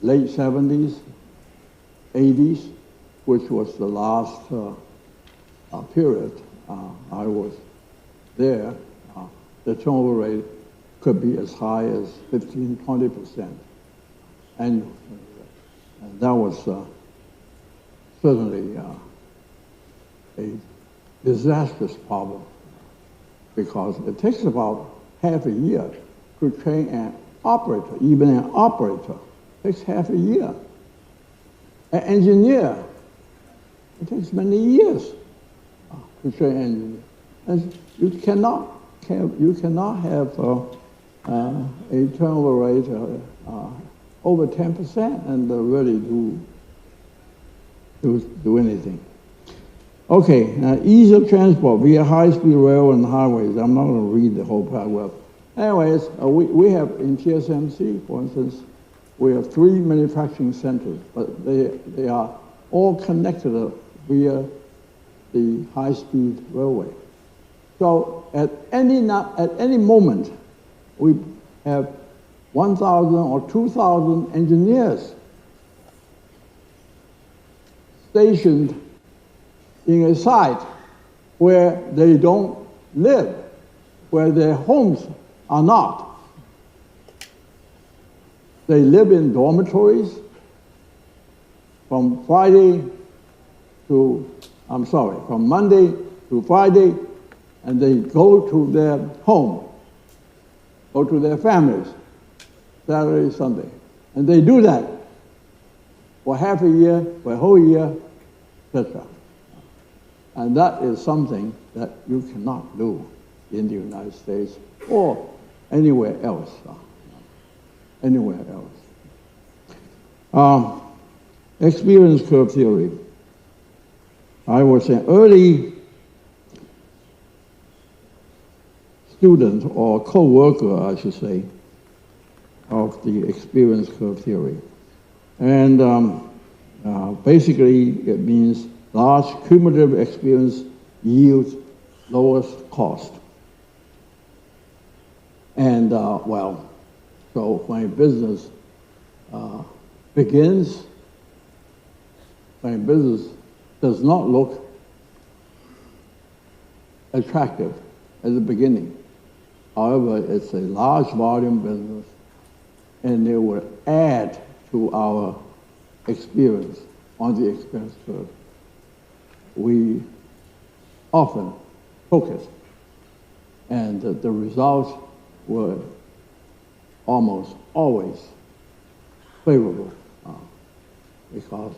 [SPEAKER 7] late 70s, 80s, which was the last period I was there, the turnover rate could be as high as 15, 20%. And that was certainly a disastrous problem because it takes about half a year to train an operator, even an operator. It takes half a year. An engineer, it takes many years to train an engineer. And you cannot have a turnover rate over 10% and really do anything. Okay, now ease of transport via high-speed rail and highways. I'm not going to read the whole paragraph. Anyways, we have in TSMC, for instance, We have 3 manufacturing centers, but they are all connected via the high-speed railway. So at any moment, we have 1,000 or 2,000 engineers stationed in a site where they don't live, where their homes are not. They live in dormitories from Monday to Friday, and they go to their home, go to their families, Saturday, Sunday. And they do that for half a year, for a whole year, etc. And that is something that you cannot do in the United States or anywhere else. Anywhere else. Experience curve theory. I was an early student or co-worker, I should say, of the experience curve theory. And basically it means large cumulative experience yields lowest cost. And so when a business begins, when a business does not look attractive at the beginning, however, it's a large volume business, and it will add to our experience on the expense curve. We often focus, and the results were almost always favorable because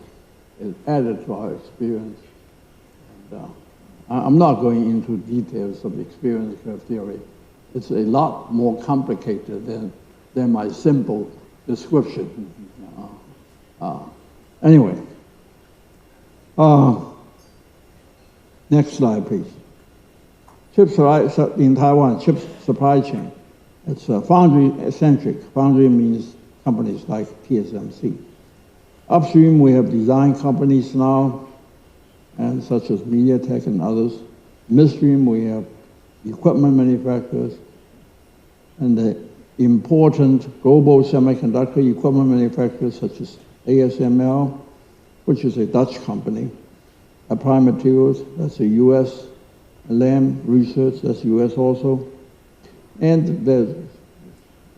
[SPEAKER 7] it added to our experience. And, I'm not going into details of experience curve theory. It's a lot more complicated than my simple description. Anyway, next slide, please. In Taiwan, chip supply chain. It's foundry-centric. Foundry means companies like TSMC. Upstream, we have design companies now, and such as MediaTek and others. Midstream, we have equipment manufacturers, and the important global semiconductor equipment manufacturers such as ASML, which is a Dutch company, Applied Materials, that's a US, Lam Research, that's US also, and there's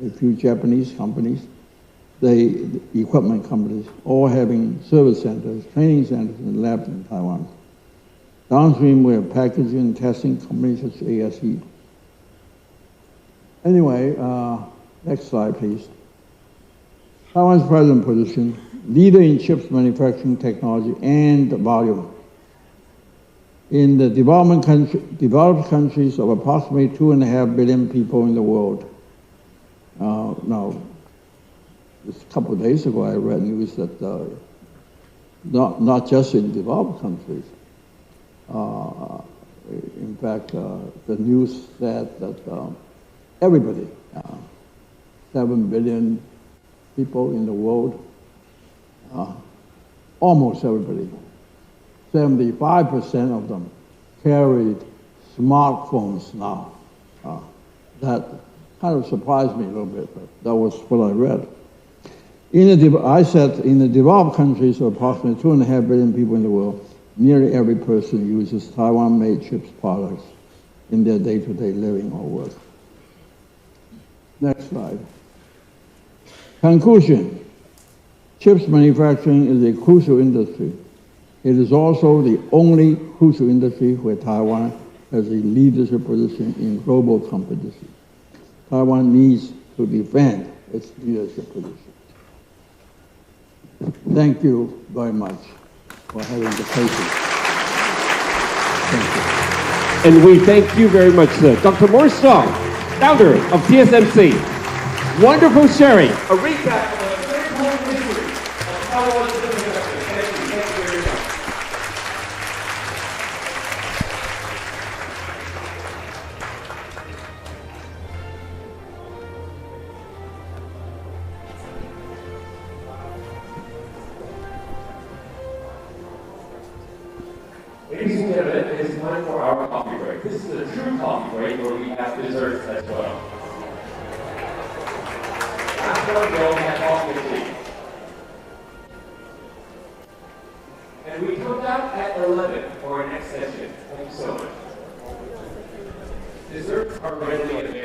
[SPEAKER 7] a few Japanese companies, the equipment companies, all having service centers, training centers, and labs in Taiwan. Downstream, we have packaging and testing companies such as ASE. Anyway, next slide, please. Taiwan's present position, leader in chips manufacturing technology and volume. In the developed countries of approximately 2.5 billion people in the world. Now, just a couple of days ago, I read news that not just in developed countries. In fact, the news said that everybody, 7 billion people in the world, almost everybody, 75% of them carried smartphones now. That kind of surprised me a little bit, but that was what I read. I said in the developed countries of approximately 2.5 billion people in the world, nearly every person uses Taiwan-made chips products in their day-to-day living or work. Next slide. Conclusion. Chips manufacturing is a crucial industry. It is also the only crucial industry where Taiwan has a leadership position in global competition. Taiwan needs to defend its leadership position. Thank you very much for having the patience. Thank you.
[SPEAKER 1] And we thank you very much, sir. Dr. Morris Strong, founder of TSMC. Wonderful sharing. A recap of the third whole history of Taiwan's semiconductor. Thank you very much. gentlemen, it is time for our coffee break. This is a true coffee break where we have desserts as well. After we'll have coffee and tea. And we come back at 11 for our next session. Thank you so much. Desserts are readily available.